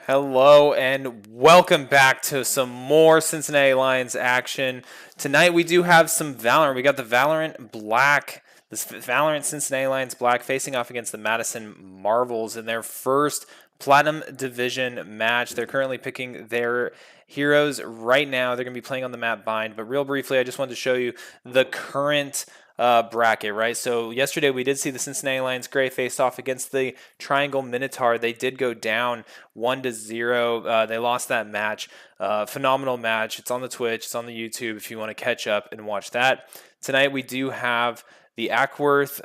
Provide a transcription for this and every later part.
Hello and welcome back to some more Cincinnati Lions action. Tonight we do have some Valorant. We got the Valorant Black, this Valorant Cincinnati Lions Black facing off against the Madison Marvels in their first Platinum Division match. They're currently picking their heroes right now. They're going to be playing on the map Bind, but real briefly, I just wanted to show you the current bracket, right? So yesterday we did see the Cincinnati Lions Gray face off against the Triangle Minotaur. They did go down 1-0. They lost that match. Phenomenal match. It's on the Twitch. It's on the YouTube if you want to catch up and watch that. Tonight we do have the Ackworth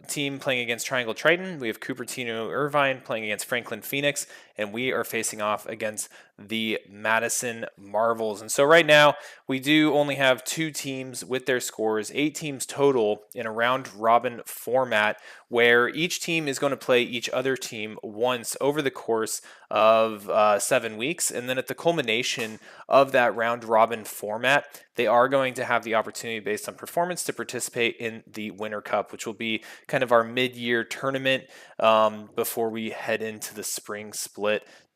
team playing against Triangle Triton. We have Cupertino Irvine playing against Franklin Phoenix, and we are facing off against the Madison Marvels. And so right now, we do only have 2 teams with their scores, 8 teams total in a round-robin format, where each team is going to play each other team once over the course of 7 weeks. And then at the culmination of that round-robin format, they are going to have the opportunity based on performance to participate in the Winter Cup, which will be kind of our mid-year tournament before we head into the spring split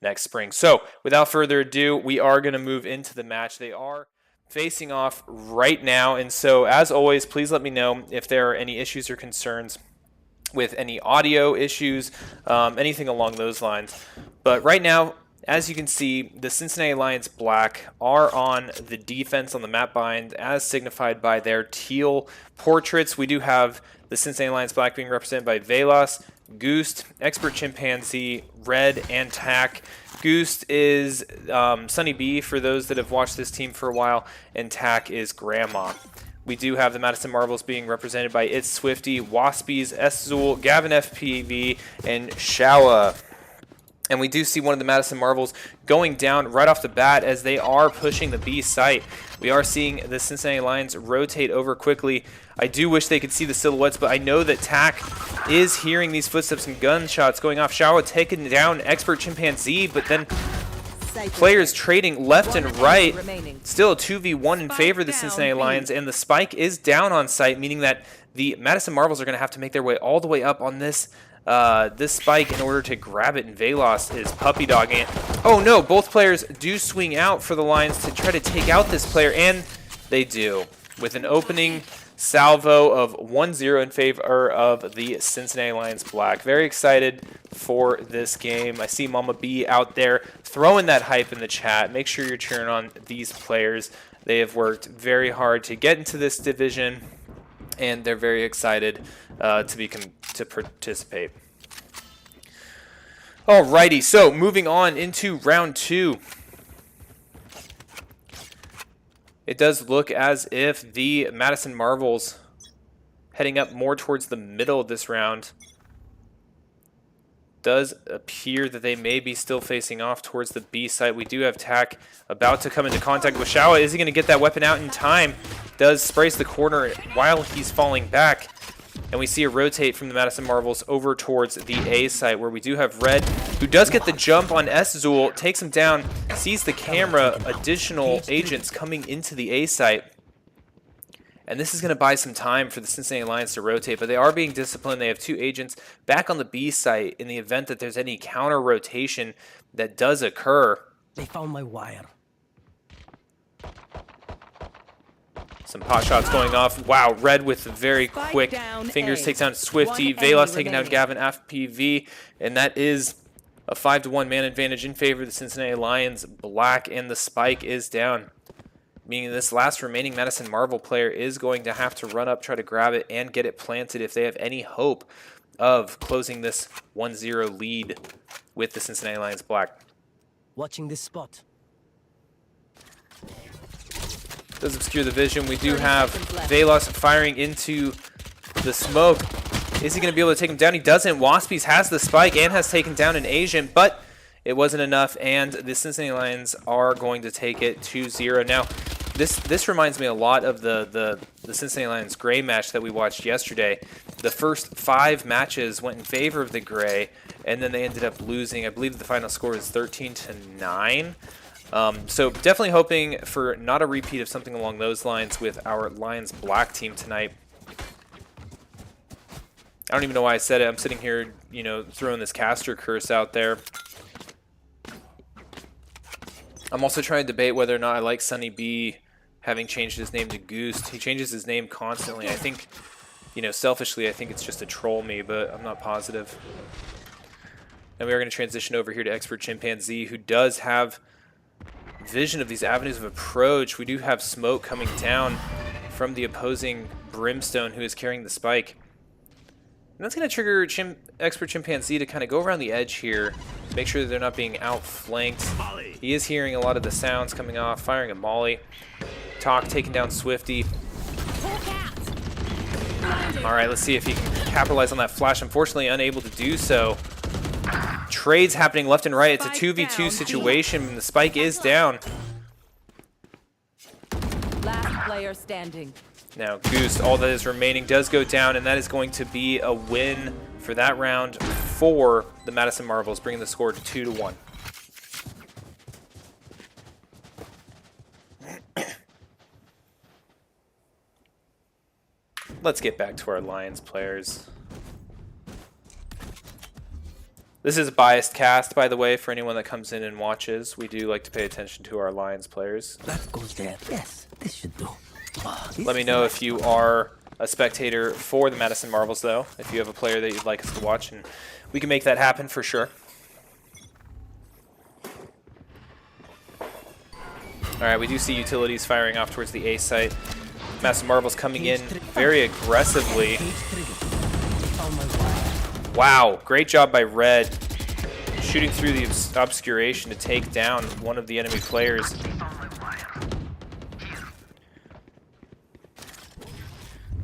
next spring. So without further ado, we are going to move into the match. They are facing off right now. And so as always, please let me know if there are any issues or concerns with any audio issues, anything along those lines. But right now, as you can see, the Cincinnati Lions Black are on the defense on the map Bind, as signified by their teal portraits. We do have the Cincinnati Lions Black being represented by Velas, Goost, Expert Chimpanzee, Red, and Tack. Goost is Sunny B for those that have watched this team for a while, and Tack is Grandma. We do have the Madison Marvels being represented by It's Swifty, Waspies, Szul, Gavin FPV, and Shawa. And we do see one of the Madison Marvels going down right off the bat as they are pushing the B site. We are seeing the Cincinnati Lions rotate over quickly. I do wish they could see the silhouettes, but I know that Tack is hearing these footsteps and gunshots going off. Shawa taking down Expert Chimpanzee, but then players trading left and right. Still a 2v1 in favor of the Cincinnati Lions, and the spike is down on site, meaning that the Madison Marvels are going to have to make their way all the way up on this spike in order to grab it, and Velas is puppy dogging it. Oh no, both players do swing out for the Lions to try to take out this player, and they do, with an opening salvo of 1-0 in favor of the Cincinnati Lions Black. Very excited for this game. I see Mama B out there throwing that hype in the chat. Make sure you're cheering on these players. They have worked very hard to get into this division, and they're very excited to participate. Alrighty, so moving on into round 2. It does look as if the Madison Marvels heading up more towards the middle of this round. Does appear that they may be still facing off towards the B site. We do have Tack about to come into contact with Shawa. Is he going to get that weapon out in time? Does sprays the corner while he's falling back. And we see a rotate from the Madison Marvels over towards the A site, where we do have Red, who does get the jump on Szul, takes him down, sees the camera, additional agents coming into the A site. And this is going to buy some time for the Cincinnati Lions to rotate, but they are being disciplined. They have 2 agents back on the B site in the event that there's any counter rotation that does occur. They found my wire. Some pot shots going off. Wow, Red with very quick fingers takes down Swifty. Velas taking down Gavin FPV. And that is a 5-1 man advantage in favor of the Cincinnati Lions Black. And the spike is down, meaning this last remaining Madison Marvel player is going to have to run up, try to grab it, and get it planted if they have any hope of closing this 1-0 lead with the Cincinnati Lions Black. Watching this spot. Does obscure the vision. We do have Velas firing into the smoke. Is he going to be able to take him down? He doesn't. Waspies has the spike and has taken down an Asian, but it wasn't enough, and the Cincinnati Lions are going to take it 2-0. Now, this reminds me a lot of the Cincinnati Lions Gray match that we watched yesterday. The first 5 matches went in favor of the Gray, and then they ended up losing. I believe the final score was 13-9. So definitely hoping for not a repeat of something along those lines with our Lions Black team tonight. I don't even know why I said it. I'm sitting here, you know, throwing this caster curse out there. I'm also trying to debate whether or not I like Sunny B having changed his name to Goost. He changes his name constantly. I think, you know, selfishly, I think it's just to troll me, but I'm not positive. And we are going to transition over here to Expert Chimpanzee, who does have vision of these avenues of approach. We do have smoke coming down from the opposing Brimstone, who is carrying the spike. And that's going to trigger Expert Chimpanzee to kind of go around the edge here, make sure that they're not being outflanked. He is hearing a lot of the sounds coming off, firing a Molly. Talk taking down Swifty. All right, let's see if he can capitalize on that flash. Unfortunately, unable to do so. Trades happening left and right. It's a 2v2 situation, and the spike is down. Last player standing. Now, Goose, all that is remaining, does go down, and that is going to be a win for that round for the Madison Marvels, bringing the score to 2-1. Let's get back to our Lions players. This is a biased cast, by the way, for anyone that comes in and watches. We do like to pay attention to our Lions players. That goes there. Yes, this should do. Let me know if you are a spectator for the Madison Marvels, though, if you have a player that you'd like us to watch, and we can make that happen for sure. All right, we do see utilities firing off towards the A site. Madison Marvels coming in very aggressively. Wow, great job by Red, shooting through the obscuration to take down one of the enemy players.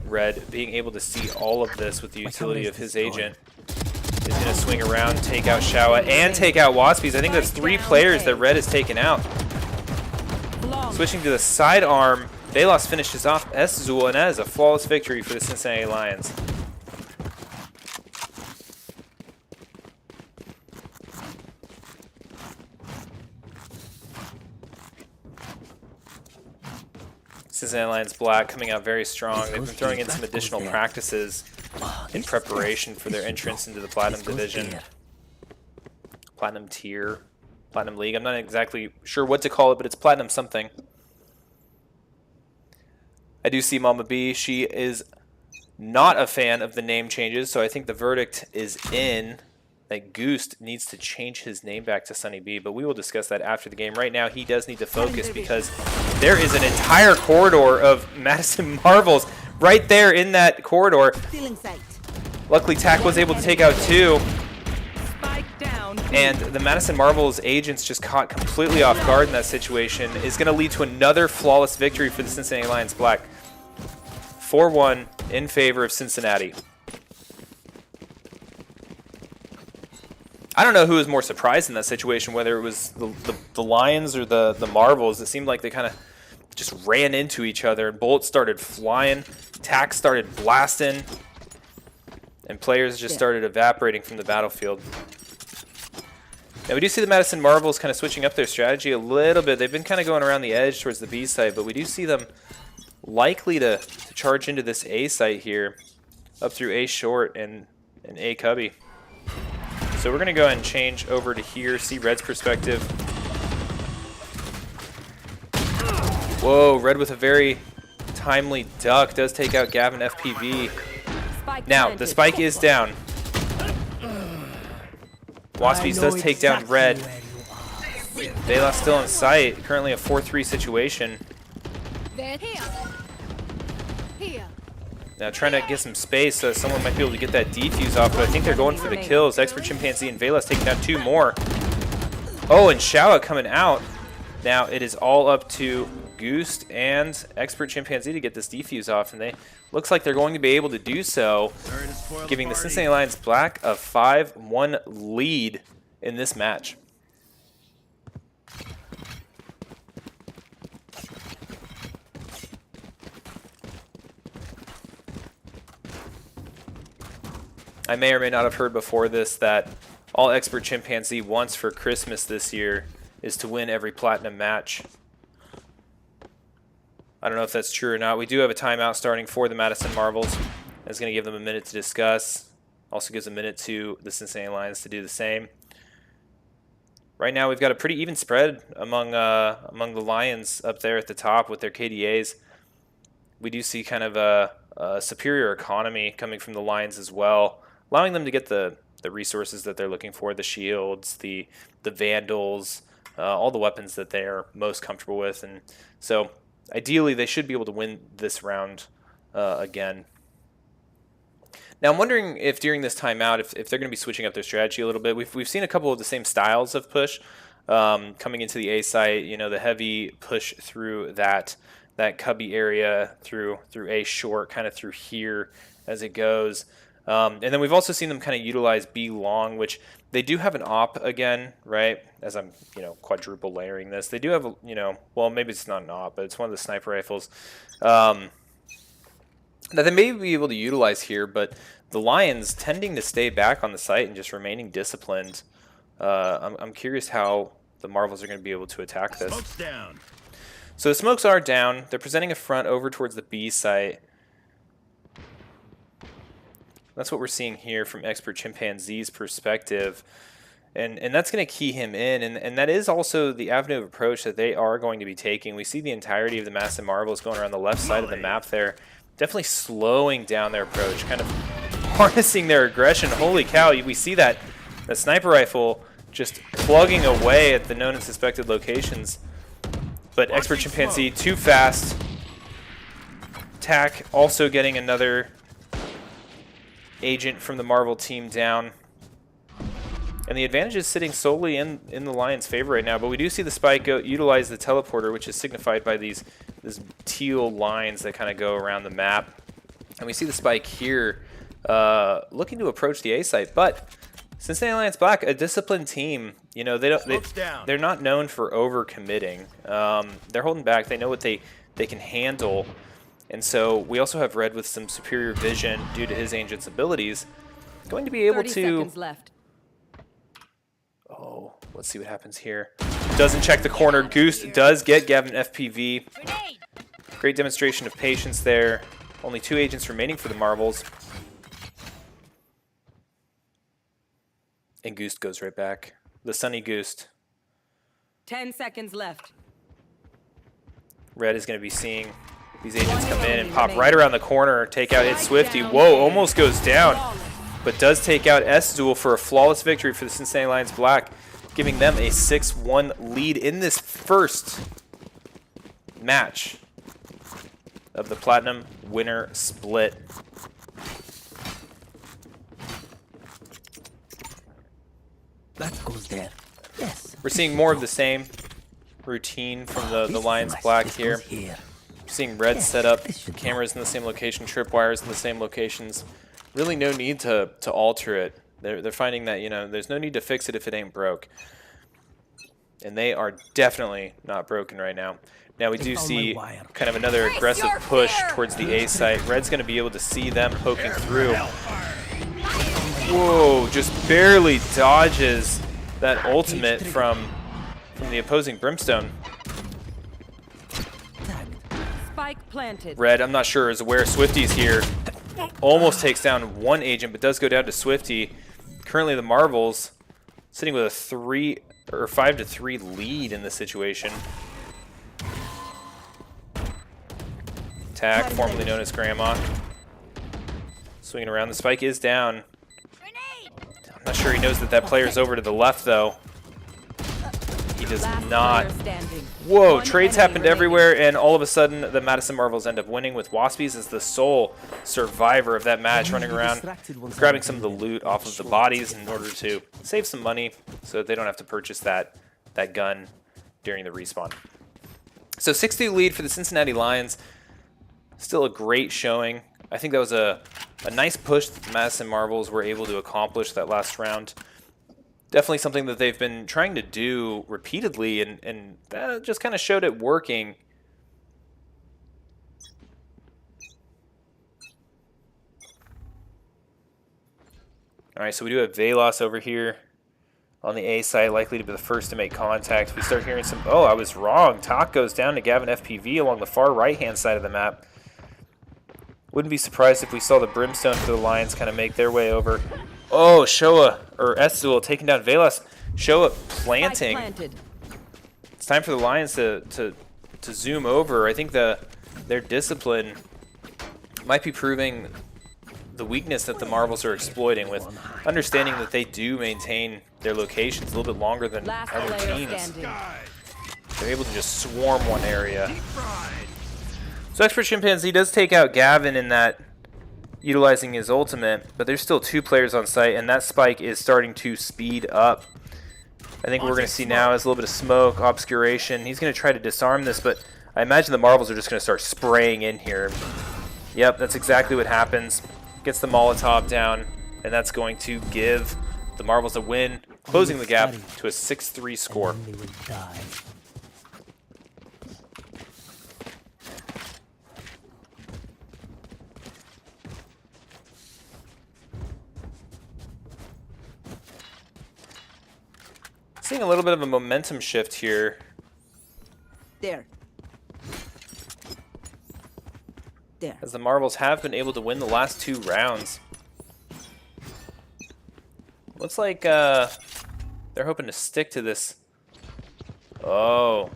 Red being able to see all of this with the utility of his agent is going to swing around, take out Shawa, and take out Waspies. I think that's 3 players that Red has taken out. Switching to the sidearm, Velos finishes off Szul, and that is a flawless victory for the Cincinnati Lions. Cincinnati Lions Black coming out very strong. They've been throwing in some additional practices in preparation for their entrance into the Platinum Division. Platinum Tier, Platinum League. I'm not exactly sure what to call it, but it's Platinum something. I do see Mama B. She is not a fan of the name changes, so I think the verdict is in that Goost needs to change his name back to Sunny B, but we will discuss that after the game. Right now, he does need to focus because there is an entire corridor of Madison Marvels right there in that corridor. Luckily, Tack was able to take out 2. And the Madison Marvels agents just caught completely off guard in that situation. Is going to lead to another flawless victory for the Cincinnati Lions Black. 4-1 in favor of Cincinnati. I don't know who was more surprised in that situation, whether it was the Lions or the Marvels. It seemed like they kind of just ran into each other, and bullets started flying, Tack started blasting, and players just started evaporating from the battlefield. Now, we do see the Madison Marvels kind of switching up their strategy a little bit. They've been kind of going around the edge towards the B site, but we do see them likely to charge into this A site here, up through A short and A cubby. So we're going to go ahead and change over to here, see Red's perspective. Whoa, Red with a very timely duck does take out Gavin FPV. Now, the spike is down. Waspies does take down Red. Velos still in sight. Currently a 4-3 situation. Now trying to get some space so someone might be able to get that defuse off, but I think they're going for the kills. Expert Chimpanzee and Velos taking down 2 more. Oh, and Shawa coming out. Now it is all up to Goost and Expert Chimpanzee to get this defuse off, and they looks like they're going to be able to do so, giving the Cincinnati Lions Black a 5-1 lead in this match. I may or may not have heard before this that all Expert Chimpanzee wants for Christmas this year is to win every Platinum match. I don't know if that's true or not. We do have a timeout starting for the Madison Marvels. That's going to give them a minute to discuss. Also gives a minute to the Cincinnati Lions to do the same. right now we've got a pretty even spread among the Lions up there at the top with their KDAs. We do see kind of a superior economy coming from the Lions as well, allowing them to get the resources that they're looking for, the shields, the Vandals, all the weapons that they're most comfortable with. And so ideally they should be able to win this round again. Now I'm wondering if during this timeout, if they're going to be switching up their strategy a little bit. We've seen a couple of the same styles of push coming into the A site. You know, the heavy push through that cubby area through A short, kind of through here as it goes. And then we've also seen them kind of utilize B long, which they do have an op again, right? As I'm, quadruple layering this. They do have, well, maybe it's not an op, but it's one of the sniper rifles that they may be able to utilize here, but the Lions tending to stay back on the site and just remaining disciplined. I'm curious how the Marvels are going to be able to attack this. Smoke's down. So the smokes are down. They're presenting a front over towards the B site. That's what we're seeing here from Expert Chimpanzee's perspective. And that's going to key him in. And that is also the avenue of approach that they are going to be taking. We see the entirety of the Madison Marvels going around the left side of the map there. Definitely slowing down their approach, kind of harnessing their aggression. Holy cow, we see that sniper rifle just plugging away at the known and suspected locations. But Expert Chimpanzee, too fast. Tack also getting another agent from the Marvel team down. And the advantage is sitting solely in the Lions' favor right now. But we do see the spike utilize the teleporter, which is signified by these teal lines that kind of go around the map. And we see the spike here looking to approach the A site. But Cincinnati Lions Black, a disciplined team, they're not known for over-committing. They're holding back. They know what they can handle. And so we also have Red with some superior vision due to his agent's abilities. Going to be able 30 to... seconds left. Oh, let's see what happens here. Doesn't check the corner. Goose does get Gavin FPV. Great demonstration of patience there. Only 2 agents remaining for the Marvels. And Goose goes right back. The Sunny Goose. 10 seconds left. Red is going to be seeing these agents come in and pop right around the corner. Take out It's Swifty. Whoa, almost goes down. But does take out S-Duel for a flawless victory for the Cincinnati Lions Black, giving them a 6-1 lead in this first match of the Platinum winner split. That goes there. Yes. We're seeing more of the same routine from the Lions Black here. We're seeing Red set up cameras in the same location, tripwires in the same locations. Really no need to alter it. They're finding that, there's no need to fix it if it ain't broke. And they are definitely not broken right now. Now we do see kind of another aggressive push towards the A site. Red's going to be able to see them poking through. Whoa, just barely dodges that ultimate from the opposing Brimstone. Spike planted. Red, I'm not sure, is aware Swifty's here. Almost takes down 1 agent, but does go down to Swifty. Currently the Marvels sitting with a 5-3 lead in this situation. Tack, formerly known as Grandma. Swinging around. The spike is down. I'm not sure he knows that player's over to the left, though. He does not. Whoa, trades happened everywhere, and all of a sudden, the Madison Marvels end up winning with Waspies as the sole survivor of that match, running around, grabbing some of the loot off of the bodies in order to save some money so that they don't have to purchase that gun during the respawn. So 6-2 lead for the Cincinnati Lions. Still a great showing. I think that was a nice push that the Madison Marvels were able to accomplish that last round. Definitely something that they've been trying to do repeatedly, and that just kind of showed it working. All right, so we do have Velos over here on the A side, likely to be the first to make contact. We start hearing some... Oh, I was wrong. Talk goes down to Gavin FPV along the far right-hand side of the map. Wouldn't be surprised if we saw the Brimstone for the Lions kind of make their way over. Oh, Showa, or S-Duel, taking down Velas. Showa Spike planting. planted. It's time for the Lions to zoom over. I think their discipline might be proving the weakness that the Marvels are exploiting, with understanding that they do maintain their locations a little bit longer than Last other player teams. standing. They're able to just swarm one area. So Expert Chimpanzee does take out Gavin in that, utilizing his ultimate, but there's still 2 players on site, and that spike is starting to speed up. I think what we're going to see now is a little bit of smoke, obscuration. He's going to try to disarm this, but I imagine the Marvels are just going to start spraying in here. Yep, that's exactly what happens. Gets the Molotov down, and that's going to give the Marvels a win, closing the gap to a 6-3 score. And they will die. Seeing a little bit of a momentum shift here. There. There. As the Marvels have been able to win the last 2 rounds. Looks like they're hoping to stick to this. Oh.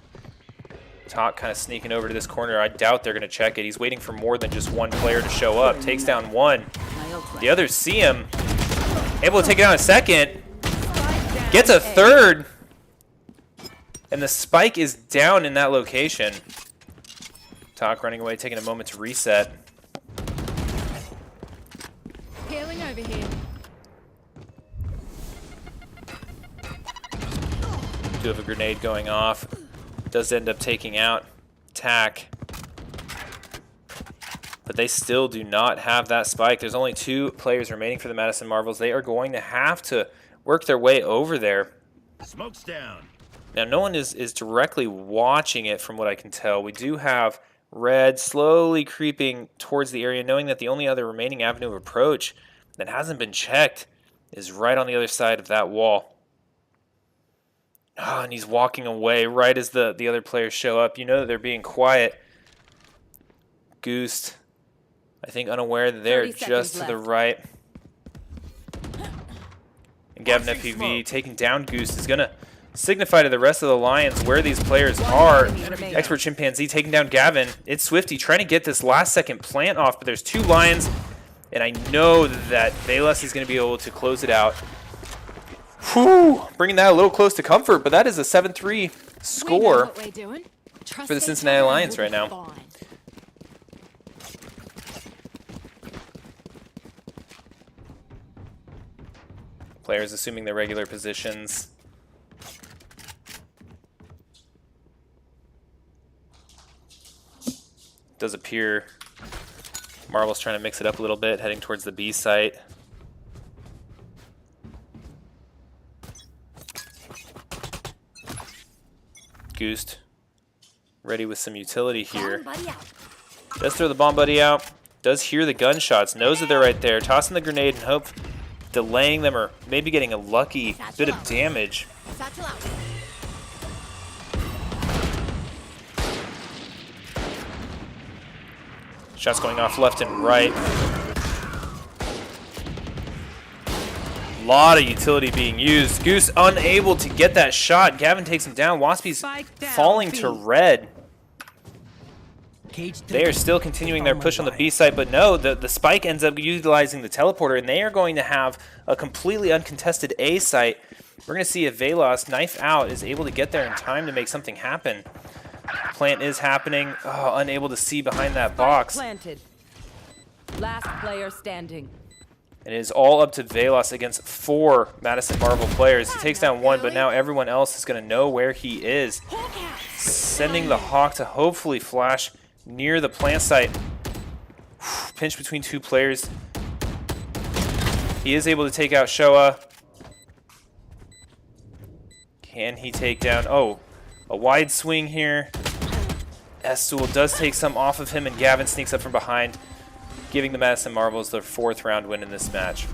Talk kind of sneaking over to this corner. I doubt they're going to check it. He's waiting for more than just one player to show up. Takes down one. The others see him. Able to take it down a second. Gets a third. And the spike is down in that location. Talk running away, taking a moment to reset. Healing over here. Do have a grenade going off. Does end up taking out Tack. But they still do not have that spike. There's only 2 players remaining for the Madison Marvels. They are going to have to work their way over there. Smoke's down. Now, no one is directly watching it from what I can tell. We do have Red slowly creeping towards the area, knowing that the only other remaining avenue of approach that hasn't been checked is right on the other side of that wall. Oh, and he's walking away right as the other players show up. You know that they're being quiet. Goose, I think unaware that they're 30 just seconds to the left. right. And Gavin FPV taking down Goose is going to signify to the rest of the Lions where these players are. remaining. Expert Chimpanzee taking down Gavin. It's Swifty trying to get this last second plant off, but there's 2 Lions, and I know that Velas is going to be able to close it out. Whew, bringing that a little close to comfort, but that is a 7-3 score for the Cincinnati Lions right now. Players assuming their regular positions. Does appear Marvel's trying to mix it up a little bit, heading towards the B site. Goose ready with some utility here. Does throw the bomb buddy out. Does hear the gunshots. Knows that they're right there. Tossing the grenade in hope delaying them or maybe getting a lucky bit of damage. Shots going off left and right. A lot of utility being used. Goose unable to get that shot. Gavin takes him down. Waspy's falling to red. They are still continuing their push on the B site, but no, the spike ends up utilizing the teleporter, and they are going to have a completely uncontested A site. We're going to see if Velas, knife out, is able to get there in time to make something happen. Plant is happening. Oh, unable to see behind that box. Planted. Last player standing. And it is all up to Velas against 4 Madison Marvel players. He takes down 1, but now everyone else is going to know where he is. Sending the Hawk to hopefully flash near the plant site. Pinch between 2 players. He is able to take out Showa. Can he take down... Oh, a wide swing here. Estul does take some off of him, and Gavin sneaks up from behind, giving the Madison Marvels their 4th round win in this match.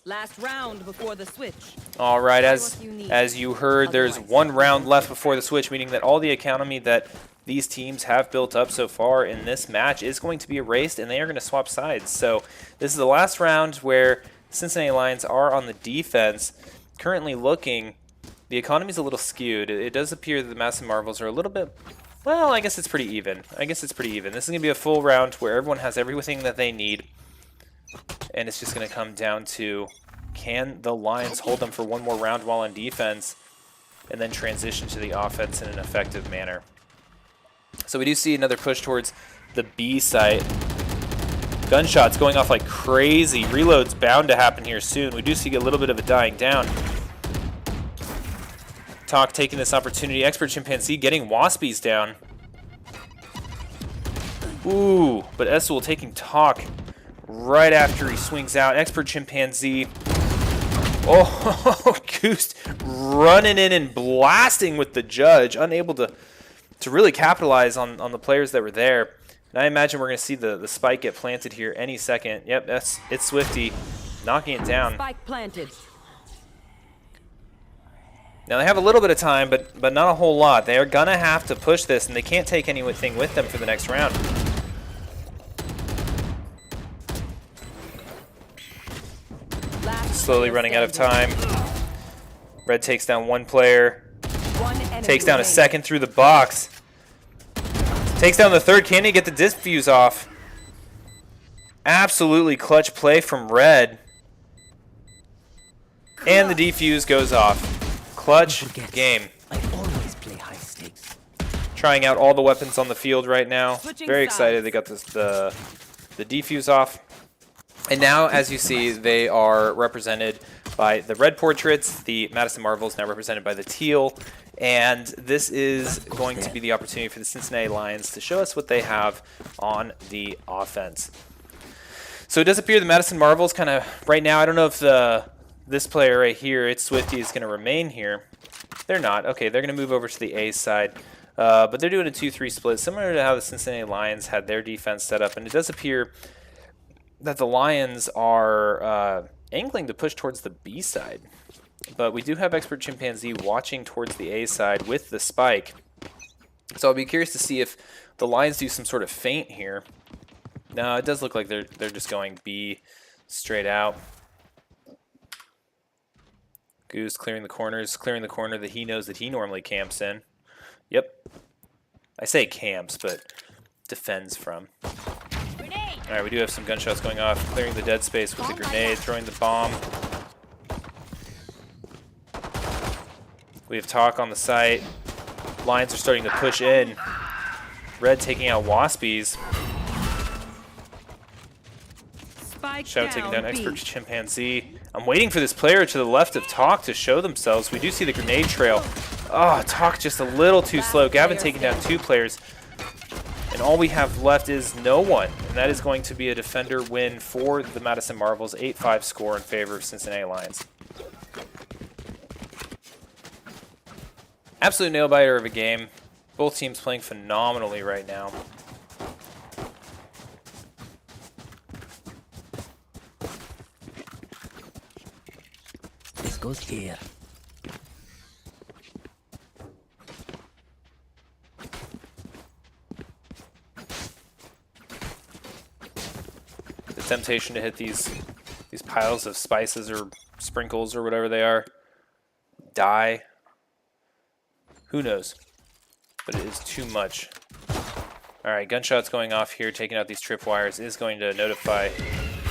Last round before the switch. All right, as you heard, there's 1 round left before the switch, meaning that all the economy that these teams have built up so far in this match is going to be erased, and they are going to swap sides. So this is the last round where Cincinnati Lions are on the defense, currently looking, the economy's a little skewed. It does appear that the Madison Marvels are a little bit, well, I guess it's pretty even. This is going to be a full round where everyone has everything that they need. And it's just going to come down to, can the Lions hold them for one more round while on defense and then transition to the offense in an effective manner? So we do see another push towards the B site. Gunshots going off like crazy. Reload's bound to happen here soon. We do see a little bit of a dying down. Talk taking this opportunity. Expert Chimpanzee getting Waspies down. Ooh, but Esul taking Talk right after he swings out. Expert Chimpanzee. Oh, Goose running in and blasting with the Judge. Unable to really capitalize on the players that were there. And I imagine we're going to see the spike get planted here any second. Yep, it's Swifty knocking it down. Spike planted. Now they have a little bit of time, but not a whole lot. They are going to have to push this, and they can't take anything with them for the next round. Slowly running out of time. Red takes down one player. Takes down a second through the box. Takes down the third. Can he get the diffuse off? Absolutely clutch play from Red. And the defuse goes off. Clutch game. I always play high stakes. Trying out all the weapons on the field right now. Switching Very sides. excited they got the defuse off. And now, as you see, they are represented by the red portraits. The Madison Marvels now represented by the teal. And this is going to be the opportunity for the Cincinnati Lions to show us what they have on the offense. So it does appear the Madison Marvels kind of, right now, I don't know if this player right here, it's Swifty, is going to remain here. They're not. Okay, they're going to move over to the A side. But they're doing a 2-3 split, similar to how the Cincinnati Lions had their defense set up. And it does appear that the Lions are angling to push towards the B side. But we do have Expert Chimpanzee watching towards the A side with the spike. So I'll be curious to see if the Lions do some sort of feint here. No, it does look like they're just going B straight out. Goose clearing the corners, clearing the corner that he knows that he normally camps in. Yep. I say camps, but defends from. All right, we do have some gunshots going off. Clearing the dead space with the grenade, throwing the bomb. We have Talk on the site. Lions are starting to push in. Red taking out Waspies. Spike Shadow taking down B. Expert Chimpanzee. I'm waiting for this player to the left of Talk to show themselves. We do see the grenade trail. Oh, Talk just a little too slow. Gavin taking down two players. And all we have left is no one. And that is going to be a defender win for the Madison Marvels. 8-5 score in favor of Cincinnati Lions. Absolute nail-biter of a game. Both teams playing phenomenally right now. This goes here. The temptation to hit these piles of spices or sprinkles or whatever they are. Die. Who knows? But it is too much. Alright, gunshots going off here, taking out these tripwires is going to notify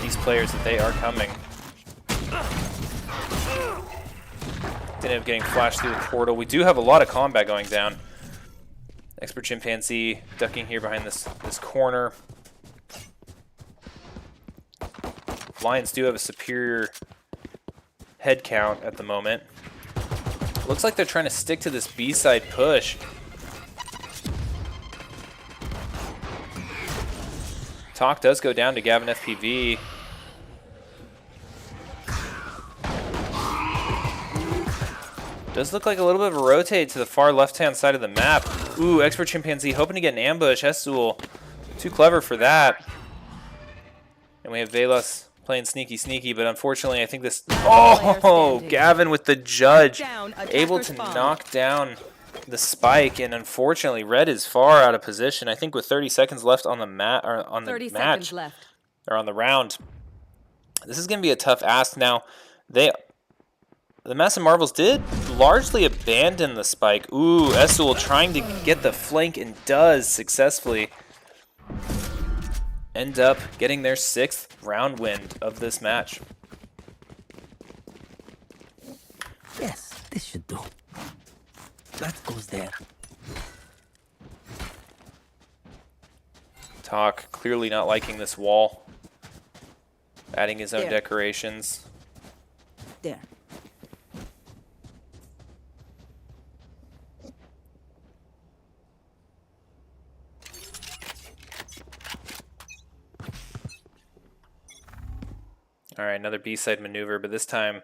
these players that they are coming. They end up getting flashed through the portal. We do have a lot of combat going down. Expert Chimpanzee ducking here behind this corner. Lions do have a superior head count at the moment. Looks like they're trying to stick to this B-side push. Talk does go down to Gavin FPV. Does look like a little bit of a rotate to the far left-hand side of the map. Ooh, Expert Chimpanzee hoping to get an ambush. Esul, too clever for that. And we have Velas playing sneaky, but unfortunately I think this... Oh, Gavin with the Judge. Able to knock down the spike, and unfortunately Red is far out of position. I think with 30 seconds left on the match, or on the match, or on the round. This is going to be a tough ask. Now, the Madison Marvels did largely abandon the spike. Ooh, Esul trying to get the flank and does successfully end up getting their 6th round win of this match. Yes, this should do. That goes there. Talk clearly not liking this wall. Adding his own There. decorations. There. All right, another B-side maneuver, but this time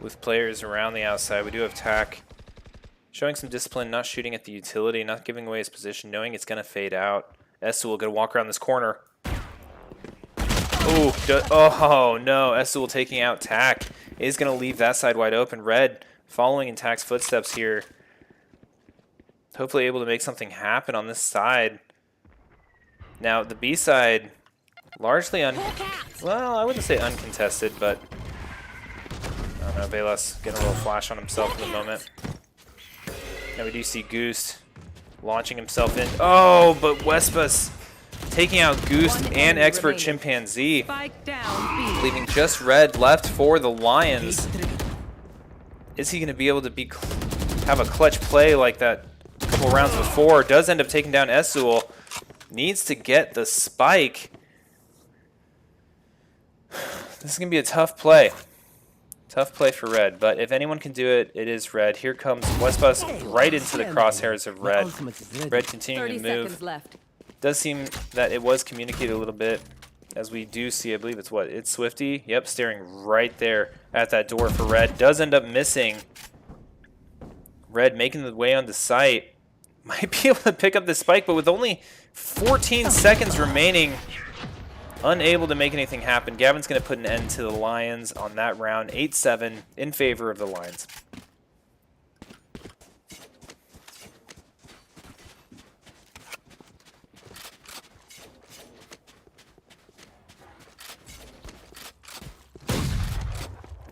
with players around the outside. We do have Tack showing some discipline, not shooting at the utility, not giving away his position, knowing it's going to fade out. Esul going to walk around this corner. Ooh, oh no, Esul taking out Tack. Is going to leave that side wide open. Red following in Tack's footsteps here. Hopefully able to make something happen on this side. Now, the B side, largely well, I wouldn't say uncontested, but I don't know, Velas getting a little flash on himself in the moment. Now we do see Goose launching himself in. Oh, but Wespas taking out Goose and Expert Chimpanzee, Spike down B. leaving just Red left for the Lions. Is he going to be able to have a clutch play like that a couple rounds before? Does end up taking down Esul. Needs to get the spike. This is going to be a tough play. Tough play for Red, but if anyone can do it, it is Red. Here comes Wespas right into the crosshairs of Red. Red continuing 30 to move. seconds left. Does seem that it was communicated a little bit, as we do see, I believe it's what? It's Swifty? Yep, staring right there at that door for Red. Does end up missing. Red making the way onto site. Might be able to pick up the spike, but with only 14 seconds remaining, unable to make anything happen. Gavin's going to put an end to the Lions on that round, 8-7 in favor of the Lions.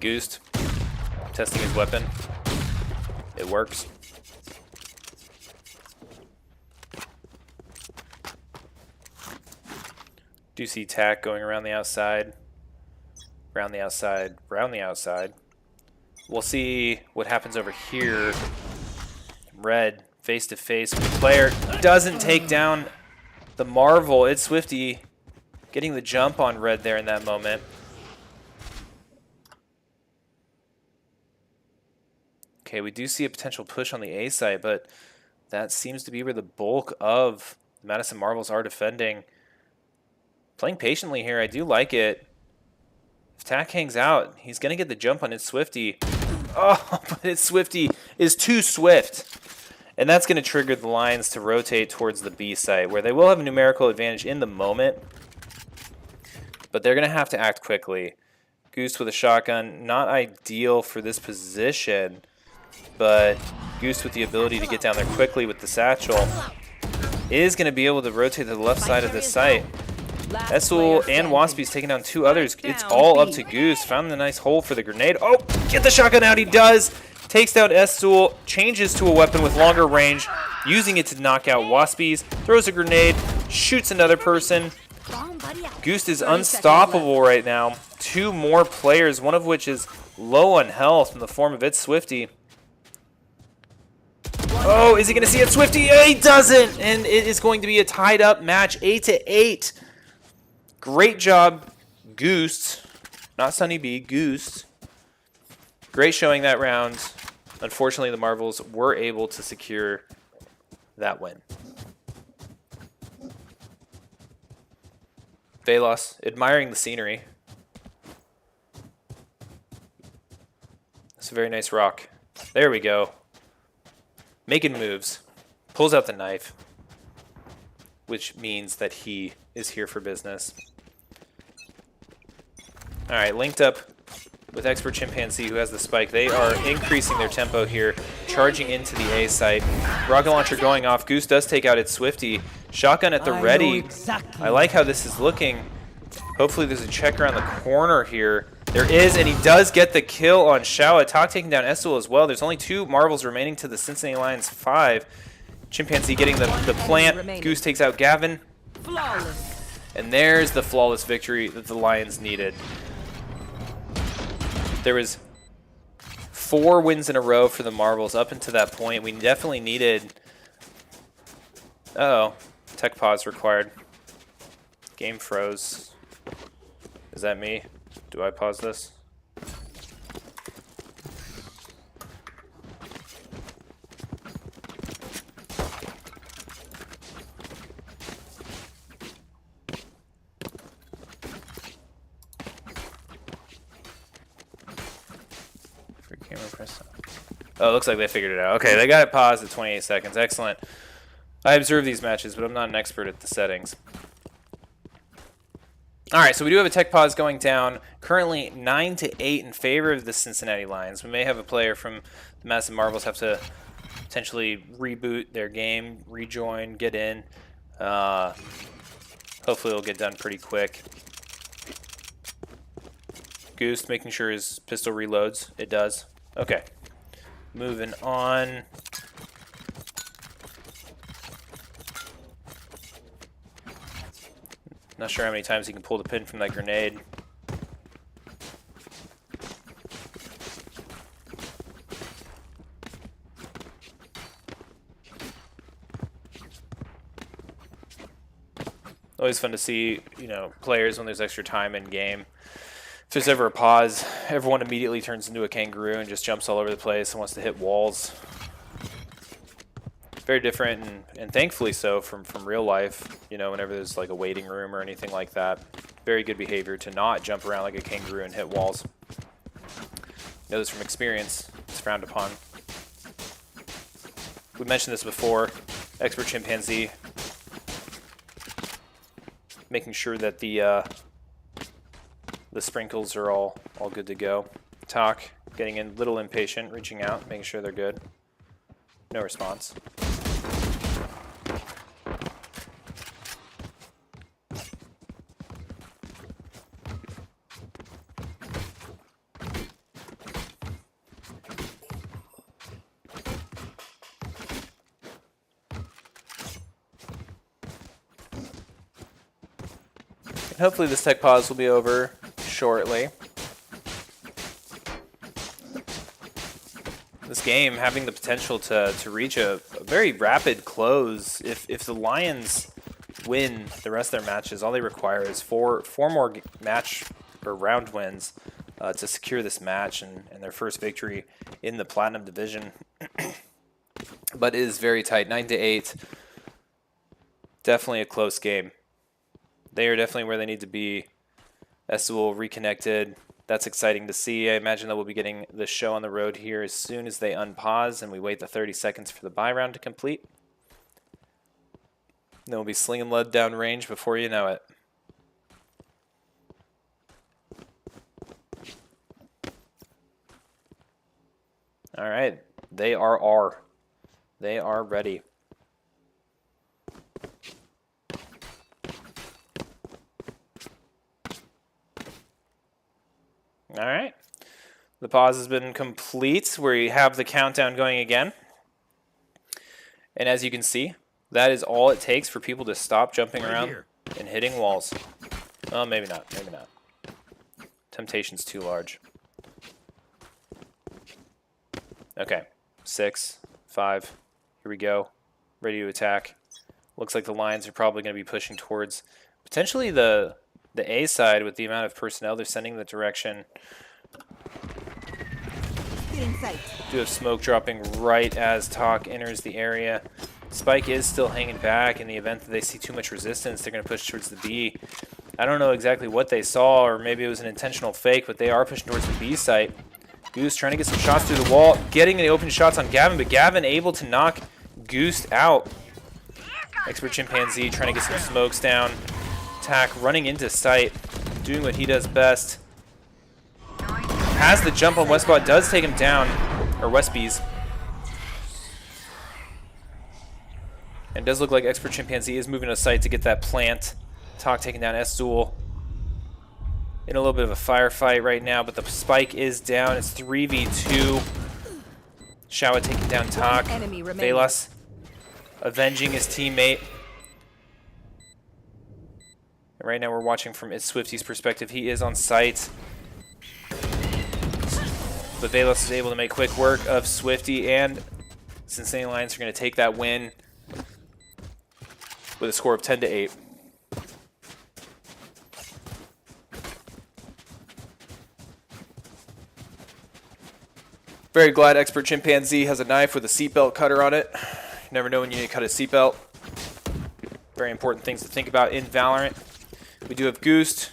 Goose testing his weapon. It works. Do see Tack going around the outside, around the outside, around the outside. We'll see what happens over here. Red face to face with the player. Doesn't take down the Marvel. It's Swifty getting the jump on Red there in that moment. Okay, we do see a potential push on the A side, but that seems to be where the bulk of the Madison Marvels are defending. Playing patiently here, I do like it. If Tack hangs out, he's going to get the jump on It's Swifty. Oh, but It's Swifty is too swift. And that's going to trigger the Lions to rotate towards the B site, where they will have a numerical advantage in the moment. But they're going to have to act quickly. Goose with a shotgun, not ideal for this position. But Goose with the ability to get down there quickly with the satchel is going to be able to rotate to the left side of this site. Esul and Waspy's taking down 2 others. It's all up to Goose. Found the nice hole for the grenade. Oh, get the shotgun out. He does. Takes down Esul. Changes to a weapon with longer range. Using it to knock out Waspy's. Throws a grenade. Shoots another person. Goose is unstoppable right now. 2 more players, one of which is low on health in the form of It's Swifty. Oh, is he going to see It's Swifty? He doesn't. And it is going to be a tied up match, 8-8. Great job, Goose. Not Sunny B, Goose. Great showing that round. Unfortunately, the Marvels were able to secure that win. Velas, admiring the scenery. That's a very nice rock. There we go. Making moves. Pulls out the knife, which means that he is here for business. All right, linked up with Expert Chimpanzee, who has the spike. They are increasing their tempo here, charging into the A site. Rocket launcher going off. Goose does take out It's Swifty. Shotgun at the ready. I like how this is looking. Hopefully there's a check around the corner here. There is, and he does get the kill on Shao. Talk taking down Estel as well. There's only 2 marbles remaining to the Cincinnati Lions 5. Chimpanzee getting the plant. Goose takes out Gavin. Flawless. And there's the flawless victory that the Lions needed. There was 4 wins in a row for the marbles up until that point. We definitely needed... Uh-oh. Tech pause required. Game froze. Is that me? Do I pause this? Free camera press. Oh, it looks like they figured it out. Okay, they got it paused at 28 seconds. Excellent. I observe these matches, but I'm not an expert at the settings. All right, so we do have a tech pause going down. Currently 9-8 in favor of the Cincinnati Lions. We may have a player from the Madison Marbles have to potentially reboot their game, rejoin, get in. Hopefully it'll get done pretty quick. Goose making sure his pistol reloads. It does. Okay. Moving on. Not sure how many times he can pull the pin from that grenade. Always fun to see, you know, players when there's extra time in game. If there's ever a pause, everyone immediately turns into a kangaroo and just jumps all over the place and wants to hit walls. Very different and thankfully so from real life, you know, whenever there's like a waiting room or anything like that. Very good behavior to not jump around like a kangaroo and hit walls. Know this from experience. It's frowned upon. We mentioned this before. Expert chimpanzee making sure that the sprinkles are all good to go. Talk getting a little impatient, reaching out, making sure they're good. No response. And hopefully this tech pause will be over shortly. This game having the potential to reach a very rapid close. If the Lions win the rest of their matches, all they require is four more match or round wins to secure this match and their first victory in the Platinum Division. But it is very tight, 9-8. Definitely a close game. They are definitely where they need to be. Estival reconnected. That's exciting to see. I imagine that we'll be getting the show on the road here as soon as they unpause and we wait the 30 seconds for the buy round to complete. Then we'll be slinging lead down range before you know it. All right, they are ready. All right, the pause has been complete. We have the countdown going again. And as you can see, that is all it takes for people to stop jumping around and hitting walls. Oh, maybe not, maybe not. Temptation's too large. Okay, 6, 5, here we go. Ready to attack. Looks like the Lions are probably going to be pushing towards potentially the A side with the amount of personnel they're sending in that direction. Do have smoke dropping right as Talk enters the area. Spike is still hanging back. In the event that they see too much resistance, they're going to push towards the B. I don't know exactly what they saw, or maybe it was an intentional fake, but they are pushing towards the B site. Goose trying to get some shots through the wall, getting the open shots on Gavin, but Gavin able to knock Goose out. Expert Chimpanzee trying to get some smokes down. Tack running into sight, doing what he does best. Has the jump on Westbot, does take him down, or Westbees. And it does look like Expert Chimpanzee is moving to sight to get that plant. Talk taking down S-Duel. in a little bit of a firefight right now, but the spike is down. It's 3v2. Shawa taking down Tak. Enemy remaining. Velas avenging his teammate. And right now we're watching from Swifty's perspective. He is on site. But Velas is able to make quick work of Swifty, and Cincinnati Lions are going to take that win with a score of 10-8. Very glad Expert Chimpanzee has a knife with a seatbelt cutter on it. You never know when you need to cut a seatbelt. Very important things to think about in Valorant. We do have Goost,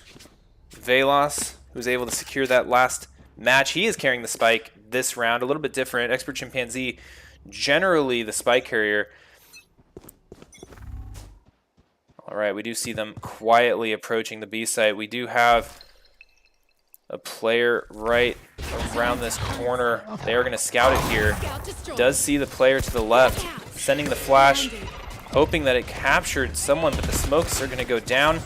Velas, who's able to secure that last match. He is carrying the spike this round, a little bit different. Expert Chimpanzee, generally the spike carrier. All right, we do see them quietly approaching the B site. We do have a player right around this corner. They are going to scout it here. Does see the player to the left, sending the flash, hoping that it captured someone, but the smokes are going to go down.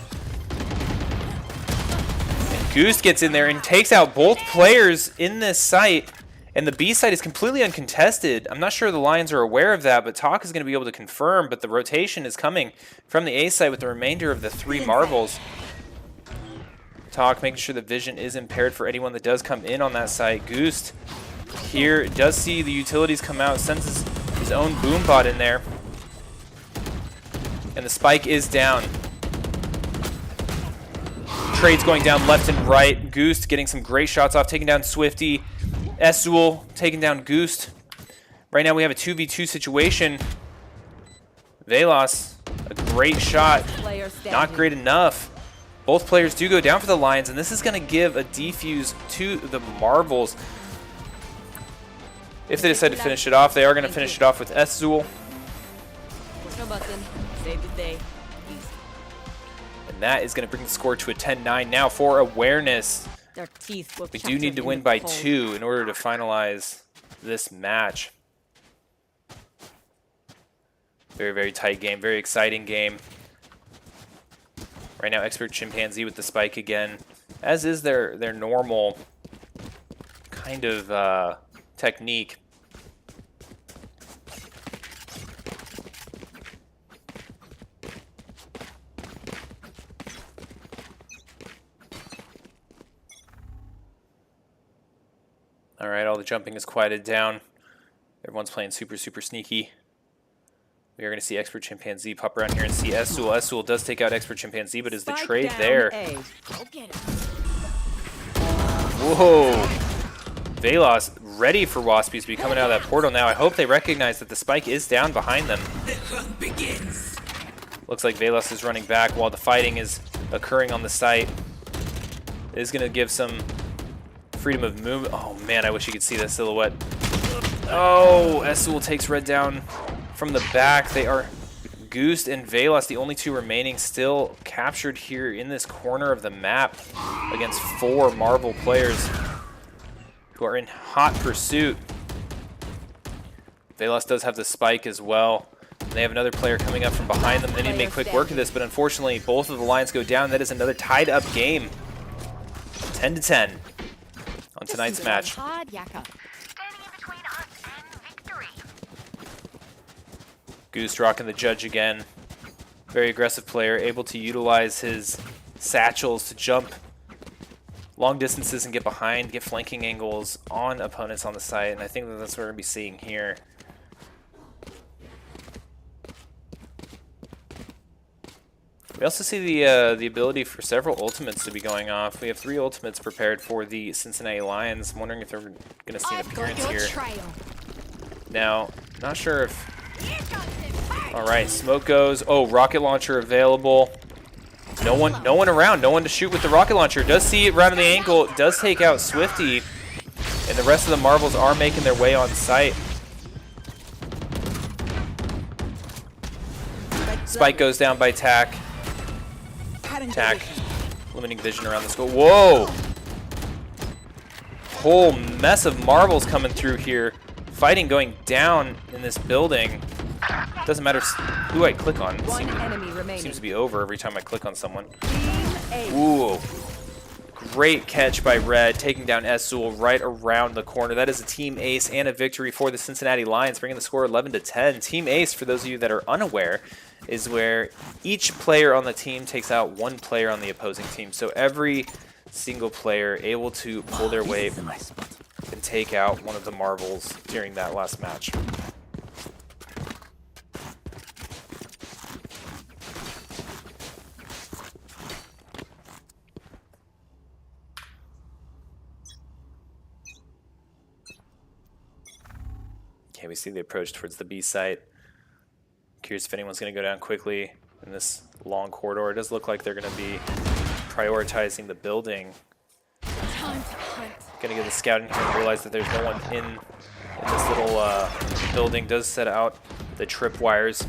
And Goose gets in there and takes out both players in this site, and the B site is completely uncontested. I'm not sure the Lions are aware of that, but Tak is going to be able to confirm, but the rotation is coming from the A site with the remainder of the 3 marbles. Tak making sure the vision is impaired for anyone that does come in on that site. Goost here does see the utilities come out, sends his own boom bot in there. And the spike is down. Trades going down left and right. Goost getting some great shots off, taking down Swifty. Esul taking down Goost. Right now we have a 2v2 situation. Velas, a great shot. Not great enough. Both players do go down for the Lions, and this is going to give a defuse to the Marvels. If they decide to finish it off, they are going to finish it off with Esul. Push a button. Save the day. And that is going to bring the score to a 10-9. Now for awareness, Their teeth will we do need to win by 2 in order to finalize this match. Very, very tight game. Very exciting game. Right now, Expert Chimpanzee with the spike again, as is their normal kind of technique. All right, all the jumping is quieted down. Everyone's playing super, super sneaky. We are going to see Expert Chimpanzee pop around here and see Esul. Esul does take out Expert Chimpanzee, but is the trade there? Whoa. Velas ready for Waspies to be coming out of that portal now. I hope they recognize that the spike is down behind them. The hunt begins. Looks like Velas is running back while the fighting is occurring on the site. It is going to give some freedom of movement. Oh man, I wish you could see that silhouette. Oh, Esul takes Red down from the back. They are Goost and Velas, the only 2 remaining, still captured here in this corner of the map against 4 Marvel players who are in hot pursuit. Velas does have the spike as well. And they have another player coming up from behind them. They need to make quick work of this, but unfortunately both of the Lions go down. That is another tied up game. 10-10 on tonight's match. Goose rocking the judge again. Very aggressive player, able to utilize his satchels to jump long distances and get behind, get flanking angles on opponents on the site, and I think that's what we're going to be seeing here. We also see the ability for several ultimates to be going off. We have 3 ultimates prepared for the Cincinnati Lions. I'm wondering if they're going to see an appearance here. Now, not sure if... All right, smoke goes. Oh, rocket launcher available. No one around. No one to shoot with the rocket launcher. Does see it right on the ankle. Does take out Swifty. And the rest of the Marvels are making their way on site. Spike goes down by Tak. Tak limiting vision around the skull. Whoa! Whole mess of Marvels coming through here. Fighting going down in this building. Doesn't matter who I click on. It seems to be over every time I click on someone. Ooh. Great catch by Red, taking down Esul right around the corner. That is a team ace and a victory for the Cincinnati Lions, bringing the score 11-10. Team ace, for those of you that are unaware, is where each player on the team takes out one player on the opposing team. So every single player able to pull their weight and take out one of the marbles during that last match. Okay, we see the approach towards the B site. Curious if anyone's going to go down quickly in this long corridor. It does look like they're going to be prioritizing the building. Time to hunt. Going to get the scout in here and realize that there's no one in this little building. Does set out the tripwires.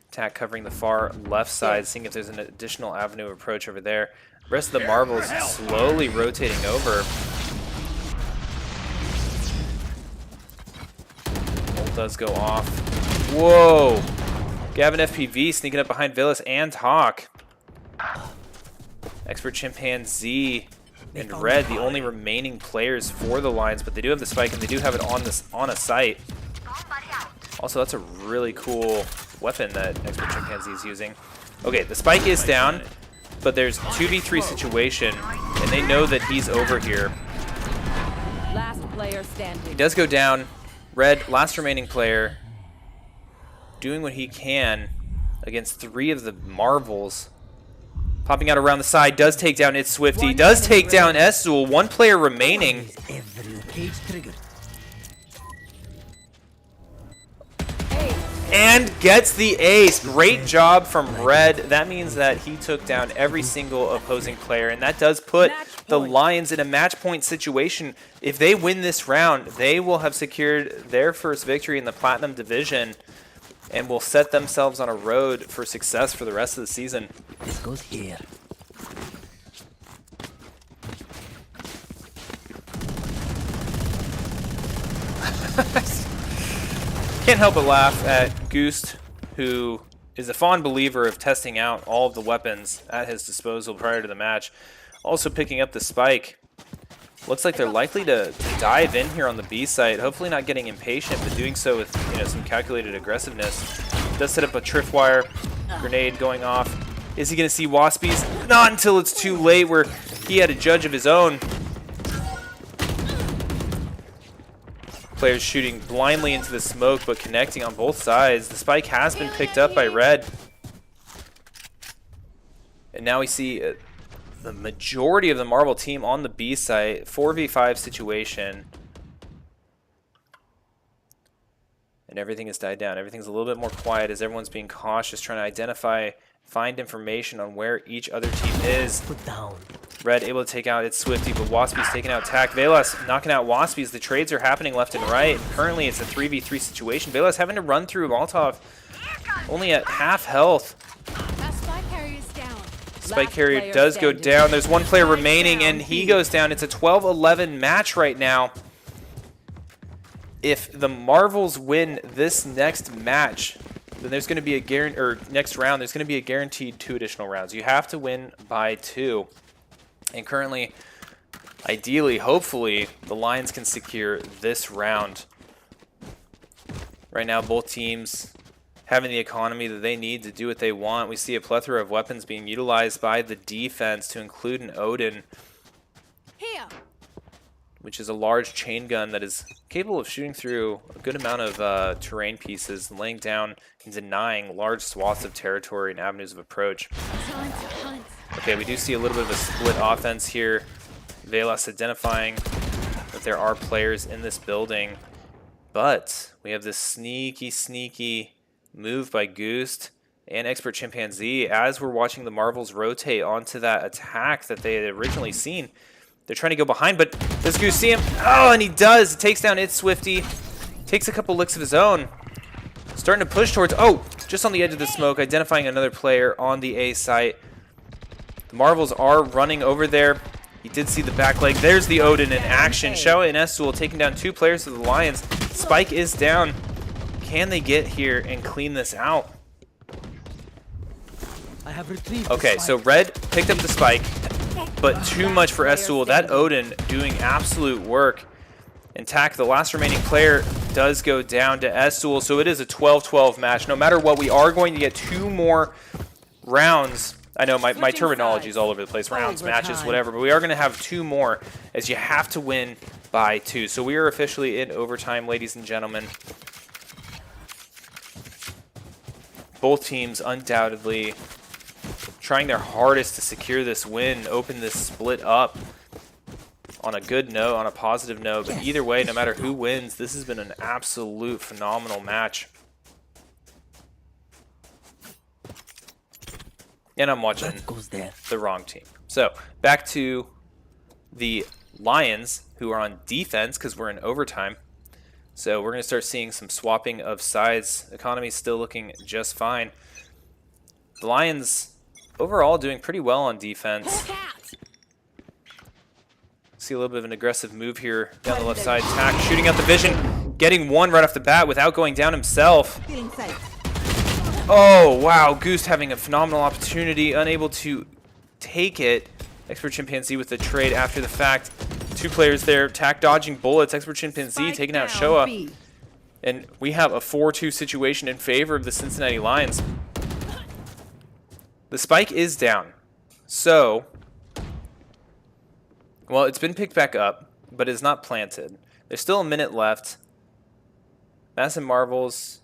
Attack covering the far left side, seeing if there's an additional avenue of approach over there. The rest of the marbles slowly rotating over. Does go off. Whoa! Gavin FPV sneaking up behind Villas and Hawk. Expert Chimpanzee and Red, the only remaining players for the Lions, but they do have the spike and they do have it on a site. Also, that's a really cool weapon that Expert Chimpanzee is using. Okay, the spike is down, but there's 2v3 situation, and they know that he's over here. Last player standing. He does go down. Red, last remaining player, doing what he can against 3 of the marvels. Popping out around the side, does take down It's Swifty, does take down Esul, 1 player remaining. And gets the ace. Great job from Red. That means that he took down every single opposing player, and that does put the Lions in a match point situation. If they win this round, they will have secured their first victory in the Platinum Division and will set themselves on a road for success for the rest of the season. This goes here. Can't help but laugh at Goost, who is a fond believer of testing out all of the weapons at his disposal prior to the match. Also picking up the spike. Looks like they're likely to dive in here on the B site, hopefully not getting impatient, but doing so with some calculated aggressiveness. Does set up a tripwire, grenade going off. Is he going to see Waspies? Not until it's too late, where he had a judge of his own. Players shooting blindly into the smoke, but connecting on both sides. The spike has been picked up by Red. And now we see the majority of the Marvel team on the B site. 4v5 situation. And everything has died down. Everything's a little bit more quiet as everyone's being cautious, trying to identify, find information on where each other team is. Put down. Red able to take out It's Swifty, but Waspy's taking out Tack. Velas knocking out Waspy's. The trades are happening left and right. And currently it's a 3v3 situation. Velas having to run through Molotov only at half health. Spike carrier is down. Spike carrier does go down. There's 1 player remaining and he goes down. It's a 12-11 match right now. If the Marvels win this next match, then there's going to be a next round, there's going to be a guaranteed 2 additional rounds. You have to win by 2. And currently, ideally, hopefully, the Lions can secure this round. Right now, both teams having the economy that they need to do what they want. We see a plethora of weapons being utilized by the defense, to include an Odin, Here. which is a large chain gun that is capable of shooting through a good amount of terrain pieces, laying down and denying large swaths of territory and avenues of approach. Time to hunt. Okay, we do see a little bit of a split offense here. Velas identifying that there are players in this building, but we have this sneaky move by Goost and Expert Chimpanzee as we're watching the Marvels rotate onto that attack that they had originally seen. They're trying to go behind, but does Goose see him? Oh, and he does. Takes down It's Swifty. Takes a couple licks of his own. Starting to push towards, just on the edge of the smoke, identifying another player on the A site. The Marvels are running over there. He did see the back leg. There's the Odin in action. Shaoa and Esul taking down 2 players of the Lions. Spike is down. Can they get here and clean this out? I have retrieved Okay, so Red picked up the spike. but too much for Estul. That Odin doing absolute work. And Tack, the last remaining player, does go down to Estul, so it is a 12-12 match. No matter what, we are going to get 2 more rounds. I know my terminology is all over the place. Rounds, matches, whatever. But we are going to have 2 more, as you have to win by 2. So we are officially in overtime, ladies and gentlemen. Both teams undoubtedly trying their hardest to secure this win, open this split up on a good note, on a positive note. But either way, no matter who wins, this has been an absolute phenomenal match. And I'm watching the wrong team. So back to the Lions, who are on defense because we're in overtime. So we're going to start seeing some swapping of sides. Economy's still looking just fine. The Lions overall doing pretty well on defense. See a little bit of an aggressive move here down the left side. Tack shooting out the vision, getting one right off the bat without going down himself. Oh, wow. Goose having a phenomenal opportunity, unable to take it. Expert Chimpanzee with the trade after the fact. 2 players there. Tack dodging bullets. Expert Chimpanzee taking out Showa. And we have a 4-2 situation in favor of the Cincinnati Lions. The spike is down. So, well, it's been picked back up, but it's not planted. There's still a minute left. Madison Marvels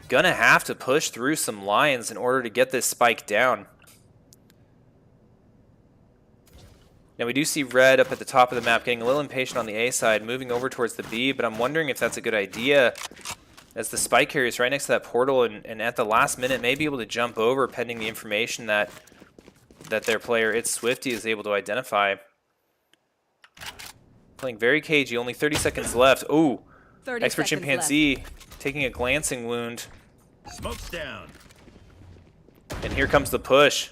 gonna have to push through some Lions in order to get this spike down. Now we do see Red up at the top of the map getting a little impatient on the A side, moving over towards the B, but I'm wondering if that's a good idea, as the spike carrier is right next to that portal, and at the last minute may be able to jump over pending the information that their player, It's Swifty, is able to identify. Playing very cagey, only 30 seconds left. Ooh, Expert Chimpanzee taking a glancing wound. Smoke's down. And here comes the push.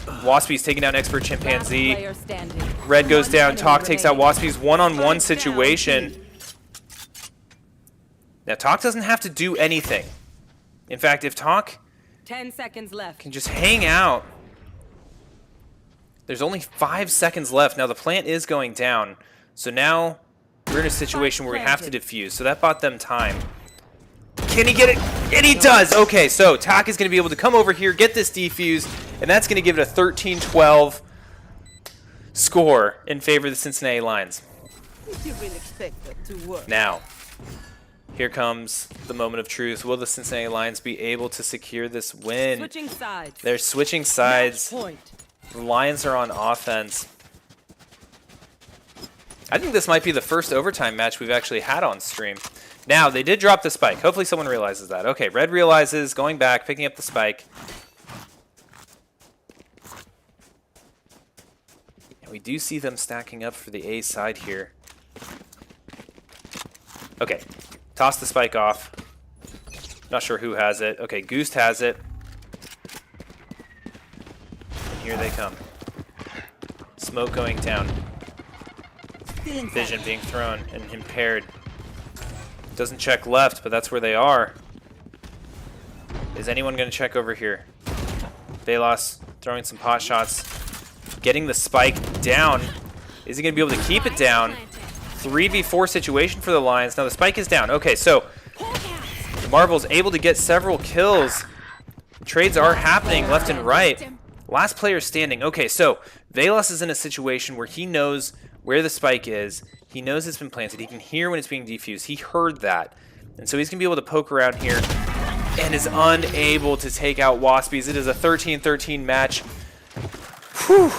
Waspy's taking down Expert Chimpanzee. Red goes down. Talk takes out Waspy's one-on-one situation. Now, Talk doesn't have to do anything. In fact, if Talk 10 seconds left. can just hang out. There's only 5 seconds left. Now, the plant is going down. So now we're in a situation where we have to defuse. So that bought them time. Can he get it? And he does! Okay, so Tack is going to be able to come over here, get this defused, and that's going to give it a 13-12 score in favor of the Cincinnati Lions. Did you really expect that to work? Now, here comes the moment of truth. Will the Cincinnati Lions be able to secure this win? Switching sides. They're switching sides. Point. The Lions are on offense. I think this might be the first overtime match we've actually had on stream. Now, they did drop the spike. Hopefully someone realizes that. Okay, Red realizes, going back, picking up the spike. And we do see them stacking up for the A side here. Okay, toss the spike off. Not sure who has it. Okay, Goose has it. And here they come. Smoke going down. Vision being thrown and impaired. Doesn't check left, but that's where they are. Is anyone going to check over here? Velas throwing some pot shots. Getting the spike down. Is he going to be able to keep it down? 3v4 situation for the Lions. Now the spike is down. Okay, so the Marvel's able to get several kills. Trades are happening left and right. Last player standing. Okay, so Velas is in a situation where he knows where the spike is. He knows it's been planted. He can hear when it's being defused. He heard that. And so he's going to be able to poke around here and is unable to take out Waspies. It is a 13-13 match. Whew.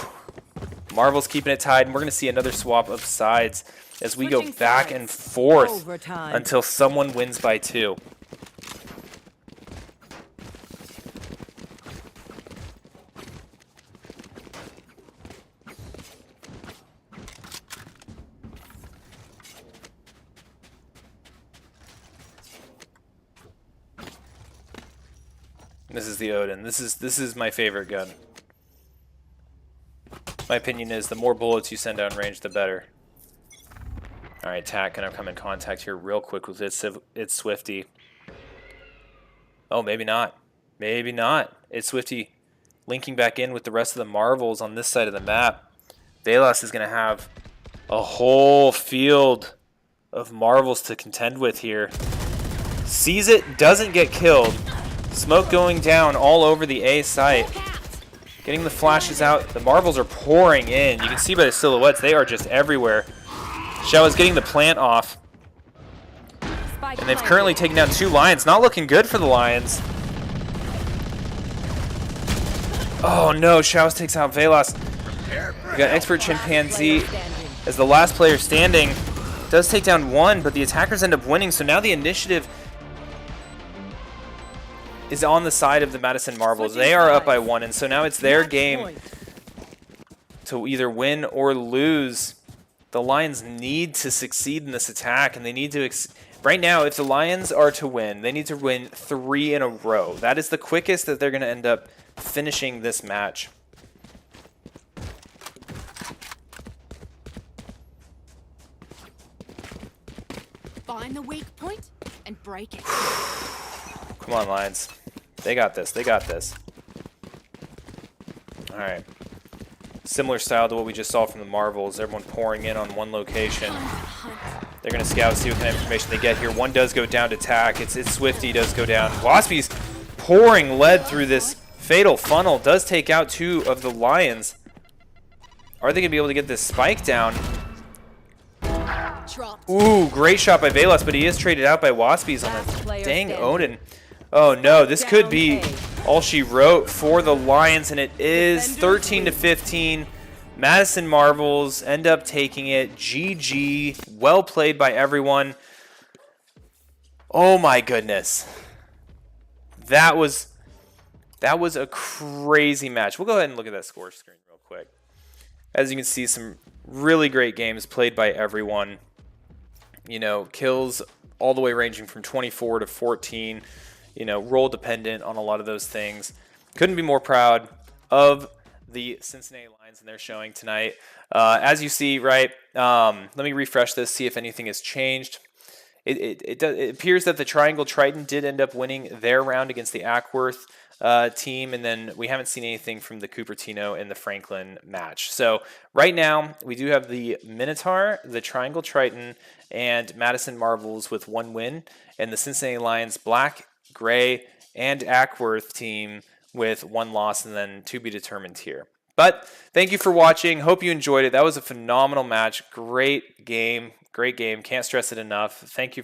Marvel's keeping it tied, and we're going to see another swap of sides as we go back and forth until someone wins by 2. This is the Odin. This is my favorite gun. My opinion is the more bullets you send down range, the better. All right, Tack gonna come in contact here real quick with It's Swifty. Oh, maybe not. Maybe not. It's Swifty linking back in with the rest of the Marvels on this side of the map. Velas is going to have a whole field of Marvels to contend with here. Sees it, doesn't get killed. Smoke going down all over the A site. Getting the flashes out. The Marvels are pouring in. You can see by the silhouettes, they are just everywhere. Xiao is getting the plant off. And they've currently taken down 2 Lions. Not looking good for the Lions. Oh no, Xiao takes out Velas. We got Expert Chimpanzee as the last player standing. Does take down 1, but the attackers end up winning. So now the initiative is on the side of the Madison Marvels. They are up by 1, and so now it's their game to either win or lose. The Lions need to succeed in this attack, and they need to... Right now, if the Lions are to win, they need to win 3 in a row. That is the quickest that they're going to end up finishing this match. Find the weak point and break it. Come on, Lions. They got this. They got this. All right. Similar style to what we just saw from the Marvels. Everyone pouring in on one location. They're going to scout, see what kind of information they get here. One does go down to tack. It's Swifty does go down. Waspy's pouring lead through this fatal funnel. Does take out 2 of the Lions. Are they going to be able to get this spike down? Ooh, great shot by Velas, but he is traded out by Waspies on that. Dang Odin. Oh no, this could be all she wrote for the Lions, and it is 13-15. Madison Marvels end up taking it. GG. Well played by everyone. Oh my goodness. That was a crazy match. We'll go ahead and look at that score screen real quick. As you can see, some really great games played by everyone. You know, kills all the way ranging from 24 to 14. You know, role dependent on a lot of those things. Couldn't be more proud of the Cincinnati Lions and their showing tonight. As you see, right, let me refresh this, see if anything has changed. It appears that the Triangle Triton did end up winning their round against the Ackworth team, and then we haven't seen anything from the Cupertino and the Franklin match. So right now, we do have the Minotaur, the Triangle Triton, and Madison Marvels with 1 win, and the Cincinnati Lions Black, Gray, and Ackworth team with 1 loss, and then to be determined here. But thank you for watching. Hope you enjoyed it. That was a phenomenal match. Great game. Great game. Can't stress it enough. Thank you for